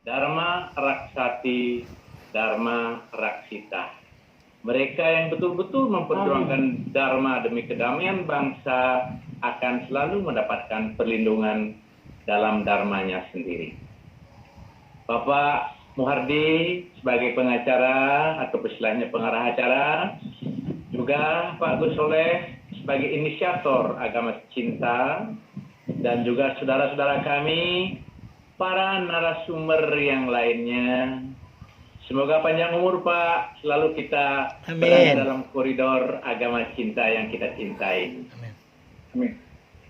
Dharma Raksati, Dharma Raksita. Mereka yang betul-betul memperjuangkan Dharma demi kedamaian bangsa akan selalu mendapatkan perlindungan dalam Dharmanya sendiri. Bapak Muhardi sebagai pengacara atau istilahnya pengarah acara, juga Pak Gus Soleh sebagai inisiator agama cinta, dan juga saudara-saudara kami, para narasumber yang lainnya. Semoga panjang umur Pak, selalu kita berada dalam koridor agama cinta yang kita cintai. Amin.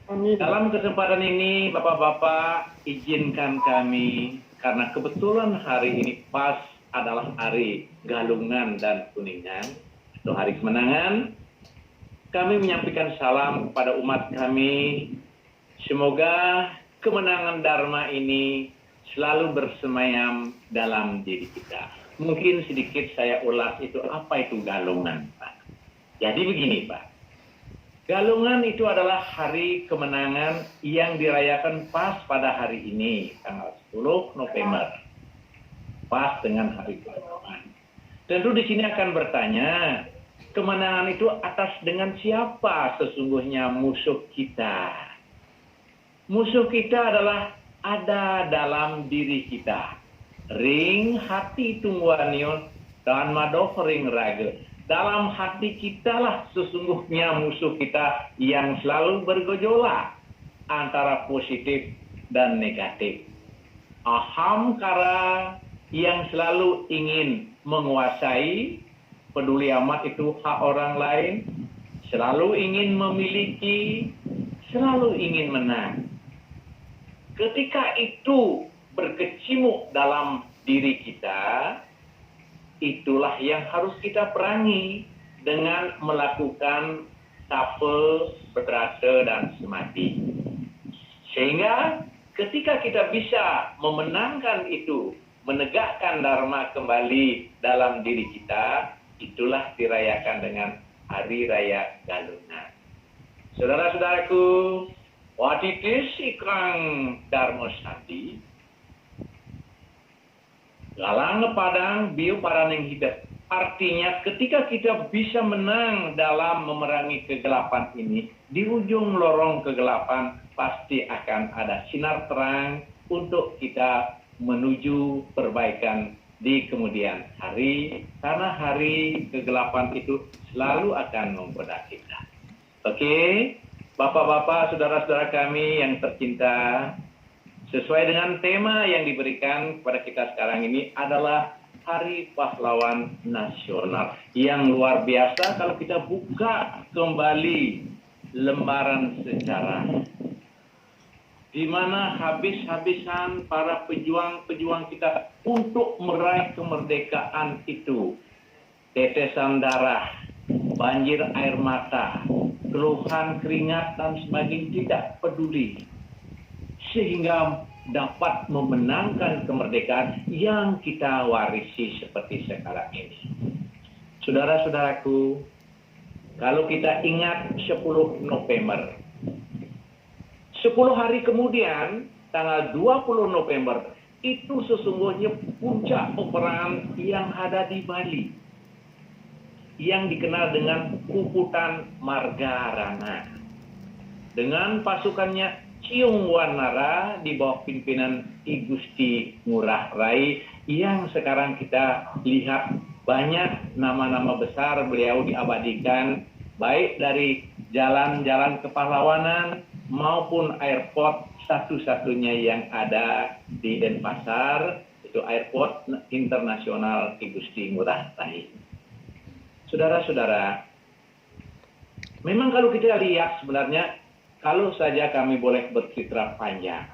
Amin. Dalam kesempatan ini, Bapak-Bapak, izinkan kami, karena kebetulan hari ini pas adalah hari Galungan dan Kuningan, atau hari kemenangan, kami menyampaikan salam kepada umat kami. Semoga kemenangan Dharma ini selalu bersemayam dalam diri kita. Mungkin sedikit saya ulas itu apa itu Galungan, Pak. Jadi begini, Pak. Galungan itu adalah hari kemenangan yang dirayakan pas pada hari ini, tanggal 10 November. Pas dengan hari kemenangan. Tentu di sini akan bertanya, kemenangan itu atas dengan siapa sesungguhnya musuh kita? Musuh kita adalah ada dalam diri kita. Ring hati tungguanion dan madofering raga. Dalam hati kita lah sesungguhnya musuh kita yang selalu bergejolak antara positif dan negatif. Ahamkara yang selalu ingin menguasai, peduli amat itu hak orang lain, selalu ingin memiliki, selalu ingin menang. Ketika itu berkecimuk dalam diri kita, itulah yang harus kita perangi dengan melakukan tapel, berasa, dan semati. Sehingga ketika kita bisa memenangkan itu, menegakkan Dharma kembali dalam diri kita, itulah dirayakan dengan Hari Raya Galungan. Saudara-saudaraku, waditis ikrang Dharma Sandi, galang padang biu paraning hidup. Artinya ketika kita bisa menang dalam memerangi kegelapan ini, di ujung lorong kegelapan pasti akan ada sinar terang untuk kita menuju perbaikan di kemudian hari, karena hari kegelapan itu selalu akan menggoda kita. Oke, Bapak-bapak, saudara-saudara kami yang tercinta, sesuai dengan tema yang diberikan kepada kita sekarang ini adalah Hari Pahlawan Nasional. Yang luar biasa kalau kita buka kembali lembaran sejarah, di mana habis-habisan para pejuang-pejuang kita untuk meraih kemerdekaan itu. Tetesan darah, banjir air mata, keluhan keringat, dan sebagainya tidak peduli. Sehingga dapat memenangkan kemerdekaan yang kita warisi seperti sekarang ini. Saudara-saudaraku, kalau kita ingat 10 November, 10 hari kemudian, tanggal 20 November, itu sesungguhnya puncak peperangan yang ada di Bali, yang dikenal dengan Puputan Margarana. Dengan pasukannya Ciung Wanara di bawah pimpinan I Gusti Ngurah Rai, yang sekarang kita lihat banyak nama-nama besar beliau diabadikan, baik dari jalan-jalan kepahlawanan maupun airport satu-satunya yang ada di Denpasar, itu airport internasional I Gusti Ngurah Rai. Saudara-saudara, memang kalau kita lihat sebenarnya, kalau saja kami boleh bercerita panjang,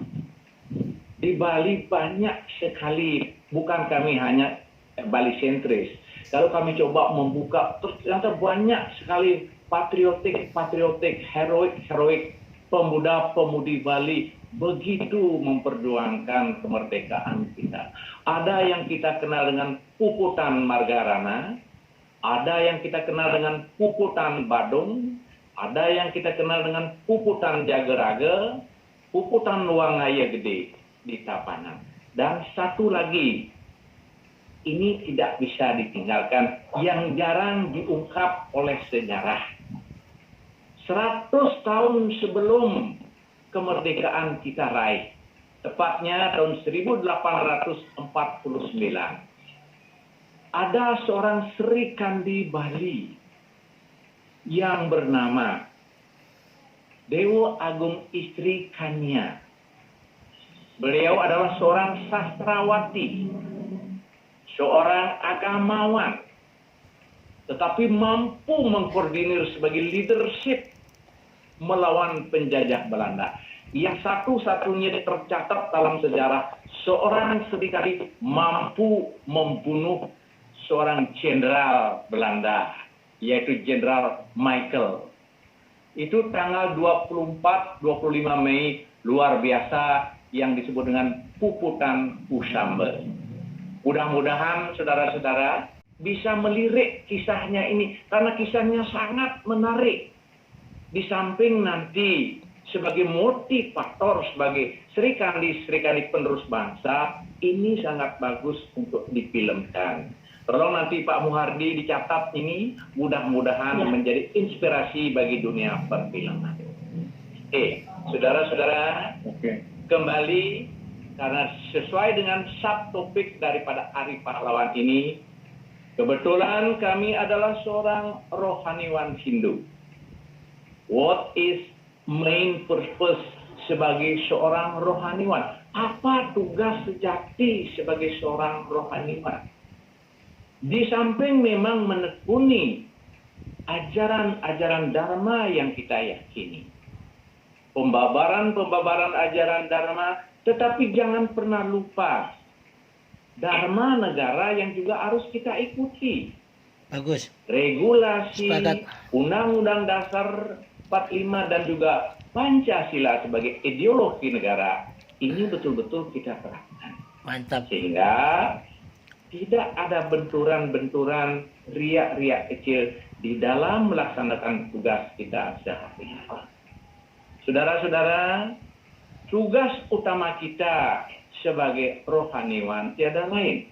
di Bali banyak sekali, bukan kami hanya Bali sentris. Kalau kami coba membuka, terus ternyata banyak sekali patriotik, heroik pemuda-pemudi Bali begitu memperjuangkan kemerdekaan kita. Ada yang kita kenal dengan Puputan Margarana, ada yang kita kenal dengan Puputan Badung, ada yang kita kenal dengan Puputan Jageraga, Puputan Wangaya Gede di Tapanang. Dan satu lagi, ini tidak bisa ditinggalkan, yang jarang diungkap oleh sejarah. 100 tahun sebelum kemerdekaan kita raih, tepatnya tahun 1849, ada seorang Sri Kandi Bali yang bernama Dewa Agung Istri Kania. Beliau adalah seorang sastrawati, seorang agamawan, tetapi mampu mengkoordinir sebagai leadership melawan penjajah Belanda. Yang satu-satunya tercatat dalam sejarah, seorang Sri Kandi mampu membunuh seorang jenderal Belanda, yaitu Jenderal Michael. Itu tanggal 24-25 Mei, luar biasa, yang disebut dengan Puputan Usambe. Mudah-mudahan saudara-saudara bisa melirik kisahnya ini, karena kisahnya sangat menarik. Di samping nanti sebagai motivator, sebagai Sri Kandi penerus bangsa, ini sangat bagus untuk difilmkan. Tolong nanti Pak Muhardi dicatat ini, mudah-mudahan menjadi inspirasi bagi dunia perfilman. Saudara-saudara, kembali, karena sesuai dengan subtopik daripada Hari Pahlawan ini, kebetulan kami adalah seorang rohaniwan Hindu. What is main purpose sebagai seorang rohaniwan? Apa tugas sejati sebagai seorang rohaniwan? Di samping memang menekuni ajaran-ajaran Dharma yang kita yakini, pembabaran ajaran Dharma, tetapi jangan pernah lupa Dharma negara yang juga harus kita ikuti. Bagus. Regulasi, Sepakat. Undang-Undang Dasar 45 dan juga Pancasila sebagai ideologi negara, ini betul-betul kita terapkan. Mantap. Sehingga tidak ada benturan-benturan, riak-riak kecil di dalam melaksanakan tugas kita sehari-hari. Saudara-saudara, tugas utama kita sebagai rohaniwan tiada lain.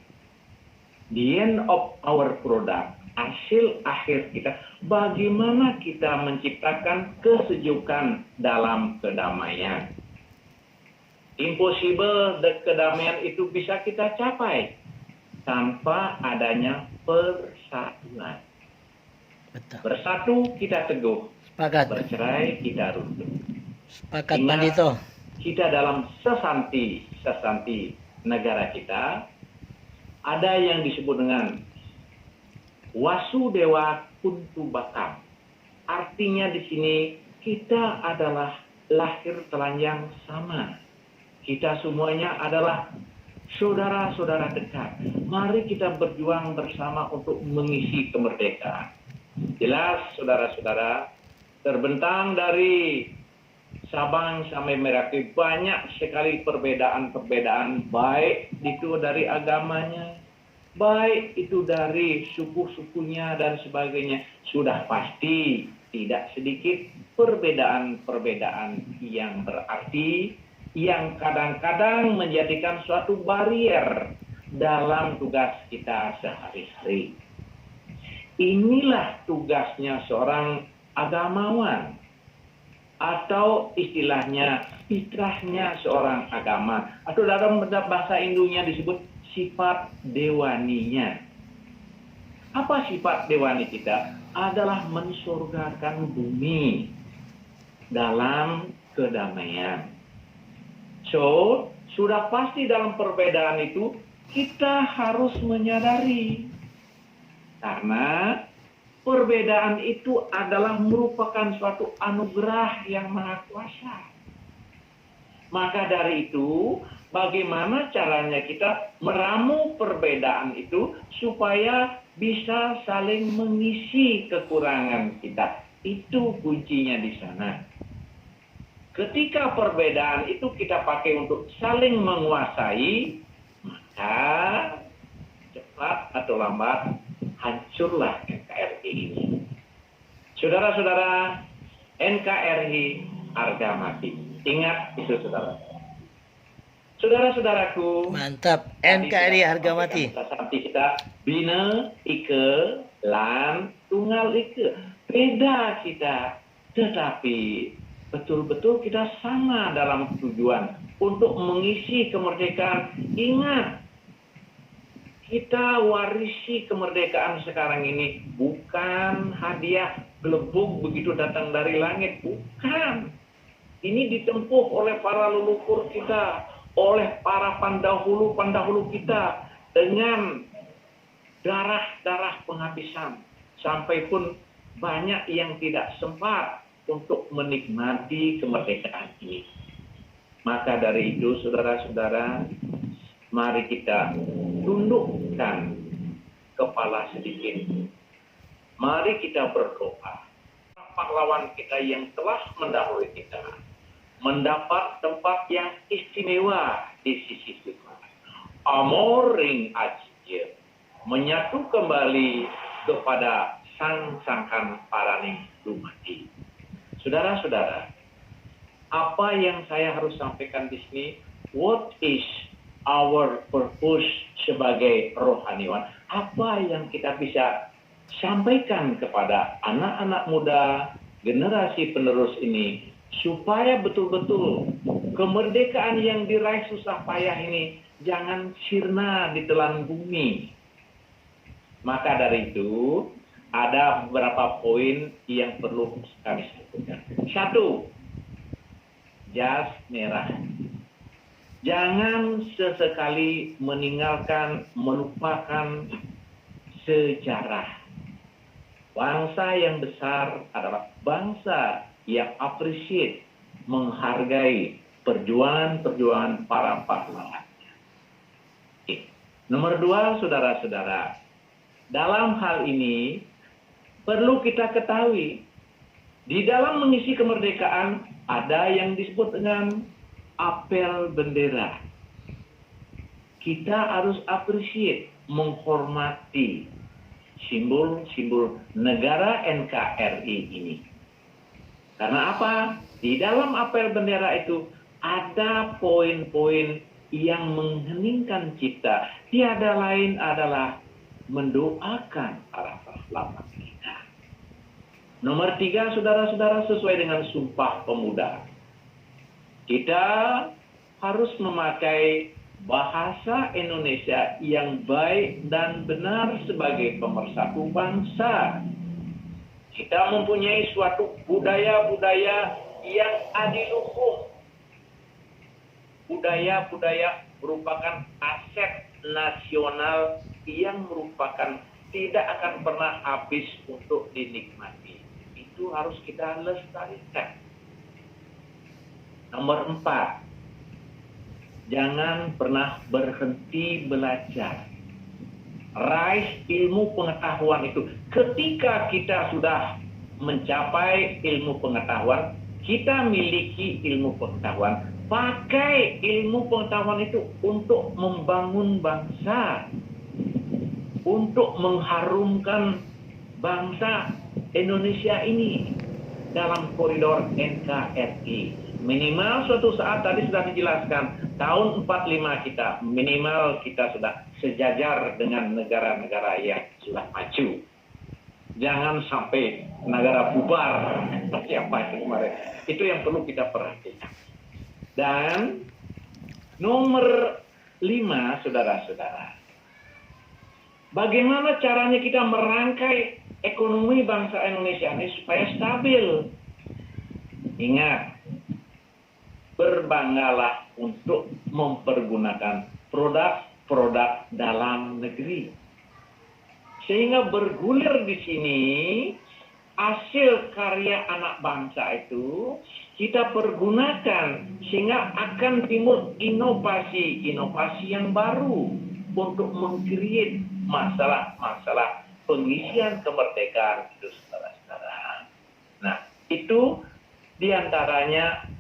The end of our product, hasil akhir kita, bagaimana kita menciptakan kesejukan dalam kedamaian. Impossible, kedamaian itu bisa kita capai tanpa adanya persatuan. Betul. Bersatu kita teguh, Sepakat. bercerai kita runtuh. Sepakat, Ingat, Pandito. kita dalam sesanti negara kita ada yang disebut dengan Wasudewa Kuntubakam. Artinya di sini kita adalah lahir telanjang sama. Kita semuanya adalah saudara-saudara dekat. Mari kita berjuang bersama untuk mengisi kemerdekaan. Jelas saudara-saudara, terbentang dari Sabang sampai Merauke banyak sekali perbedaan-perbedaan, baik itu dari agamanya, baik itu dari suku-sukunya dan sebagainya. Sudah pasti tidak sedikit perbedaan-perbedaan yang berarti, yang kadang-kadang menjadikan suatu barier dalam tugas kita sehari-hari. Inilah tugasnya seorang agamawan, atau istilahnya fitrahnya seorang agama, atau dalam bahasa Indunya disebut sifat dewaninya. Apa sifat dewani kita? Adalah mensurgakan bumi dalam kedamaian. So, sudah pasti dalam perbedaan itu kita harus menyadari, karena perbedaan itu adalah merupakan suatu anugerah yang maha kuasa. Maka dari itu, bagaimana caranya kita meramu perbedaan itu supaya bisa saling mengisi kekurangan kita. Itu kuncinya di sana. Ketika perbedaan itu kita pakai untuk saling menguasai, maka cepat atau lambat hancurlah NKRI ini. Saudara-saudara, NKRI harga mati. Ingat itu saudara. Saudara-saudaraku, Mantap. tadi NKRI sudah harga sampaikan mati. prasasti kita, bina ike lan tunggal ike. Beda kita, tetapi betul-betul kita sama dalam tujuan untuk mengisi kemerdekaan. Ingat, kita warisi kemerdekaan sekarang ini bukan hadiah gelembung begitu datang dari langit, bukan. Ini ditempuh oleh para leluhur kita, oleh para pendahulu kita dengan darah-darah penghabisan. Sampai pun banyak yang tidak sempat untuk menikmati kemerdekaan ini. Maka dari itu, saudara-saudara, mari kita tundukkan kepala sedikit. Mari kita berdoa. Pahlawan kita yang telah mendahului kita mendapat tempat yang istimewa di sisi Tuhan. Amoring ajir menyatu kembali kepada sang-sangkan paraning dumati. Saudara-saudara, apa yang saya harus sampaikan di sini? What is our purpose sebagai rohaniwan? Apa yang kita bisa sampaikan kepada anak-anak muda, generasi penerus ini, supaya betul-betul kemerdekaan yang diraih susah payah ini jangan sirna ditelan bumi. Maka dari itu, ada beberapa poin yang perlu kami sebutkan. 1, jas merah. Jangan sesekali meninggalkan, melupakan sejarah. Bangsa yang besar adalah bangsa yang appreciate, menghargai perjuangan-perjuangan para pahlawan. Nomor 2, saudara-saudara, dalam hal ini perlu kita ketahui, di dalam mengisi kemerdekaan ada yang disebut dengan apel bendera. Kita harus appreciate, menghormati simbol-simbol negara NKRI ini. Karena apa? Di dalam apel bendera itu ada poin-poin yang mengheningkan cipta. Tiada lain adalah mendoakan para pahlawan kita. Nomor 3, saudara-saudara, sesuai dengan Sumpah Pemuda. Kita harus memakai bahasa Indonesia yang baik dan benar sebagai pemersatu bangsa. Kita mempunyai suatu budaya-budaya yang adiluhung. Budaya-budaya merupakan aset nasional yang merupakan tidak akan pernah habis untuk dinikmati. Itu harus kita lestarikan. Nomor 4, jangan pernah berhenti belajar. Raih ilmu pengetahuan itu. Ketika kita sudah mencapai ilmu pengetahuan, kita miliki ilmu pengetahuan, pakai ilmu pengetahuan itu untuk membangun bangsa, untuk mengharumkan bangsa Indonesia ini dalam koridor NKRI. Minimal suatu saat, tadi sudah dijelaskan, tahun 45 kita, minimal kita sudah sejajar dengan negara-negara yang sudah maju. Jangan sampai negara bubar seperti apa itu kemarin. Itu yang perlu kita perhatikan. Dan nomor 5, saudara-saudara, bagaimana caranya kita merangkai ekonomi bangsa Indonesia ini supaya stabil? Ingat, berbanggalah untuk mempergunakan produk-produk dalam negeri. Sehingga bergulir di sini hasil karya anak bangsa itu kita pergunakan sehingga akan timbul inovasi yang baru untuk meng-create masalah-masalah pengisian kemerdekaan itu, saudara-saudara. Nah, itu diantaranya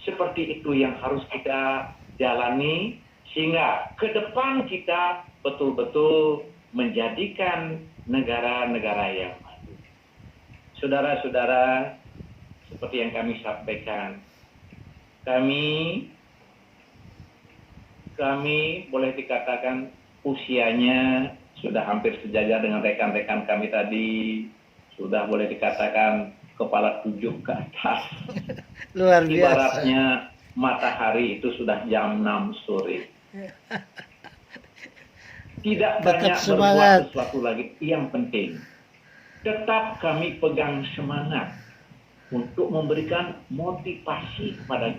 seperti itu yang harus kita jalani sehingga ke depan kita betul-betul menjadikan negara-negara yang maju. Saudara-saudara, seperti yang kami sampaikan, kami kami boleh dikatakan usianya sudah hampir sejajar dengan rekan-rekan kami tadi. Sudah boleh dikatakan kepala 7 ke atas. Luar biasa. Ibaratnya matahari itu sudah jam 6 sore. Tidak Tetap banyak semangat. berbuat sesuatu lagi. Yang penting, tetap kami pegang semangat untuk memberikan motivasi kepada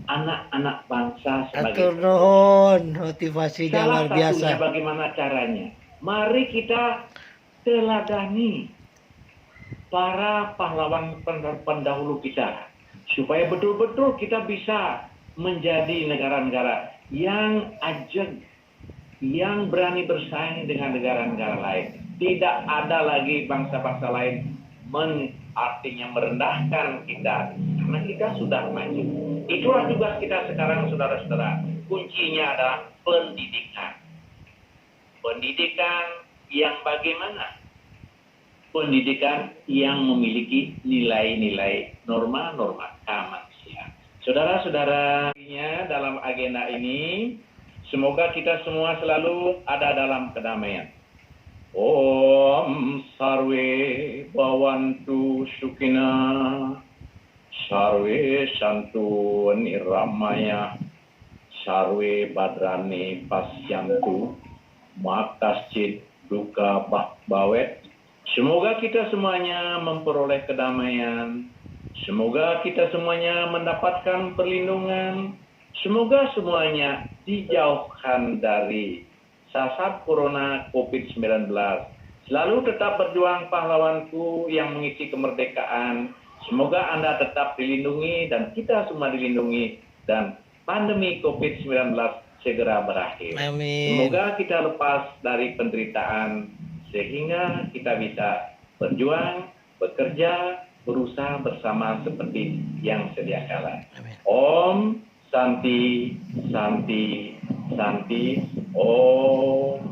anak-anak bangsa Atur sebagai nuhun, motivasinya salah luar biasa. satunya bagaimana caranya. Mari kita teladani para pahlawan pendahulu kita supaya betul-betul kita bisa menjadi negara-negara yang ajak, yang berani bersaing dengan negara-negara lain. Tidak ada lagi bangsa-bangsa lain artinya merendahkan kita karena kita sudah maju. Itulah tugas kita sekarang, saudara-saudara. Kuncinya adalah pendidikan. Pendidikan yang bagaimana? Pendidikan yang memiliki nilai-nilai norma-norma kemanusiaan. Saudara-saudara, dalam agenda ini, semoga kita semua selalu ada dalam kedamaian. Om Sarwe Bhavantu Sukhina Sarwe Santu Niramaya Sarwe Badrani Pasyantu Makascid Duka Bawet. Semoga kita semuanya memperoleh kedamaian. Semoga kita semuanya mendapatkan perlindungan. Semoga semuanya dijauhkan dari sasar corona COVID-19. Selalu tetap berjuang pahlawanku yang mengisi kemerdekaan. Semoga Anda tetap dilindungi dan kita semua dilindungi dan pandemi COVID-19 segera berakhir. Amin. Semoga kita lepas dari penderitaan sehingga kita bisa berjuang, bekerja, berusaha bersama seperti yang sedia kala. Amin. Om Santi, Santi, Santi, Om.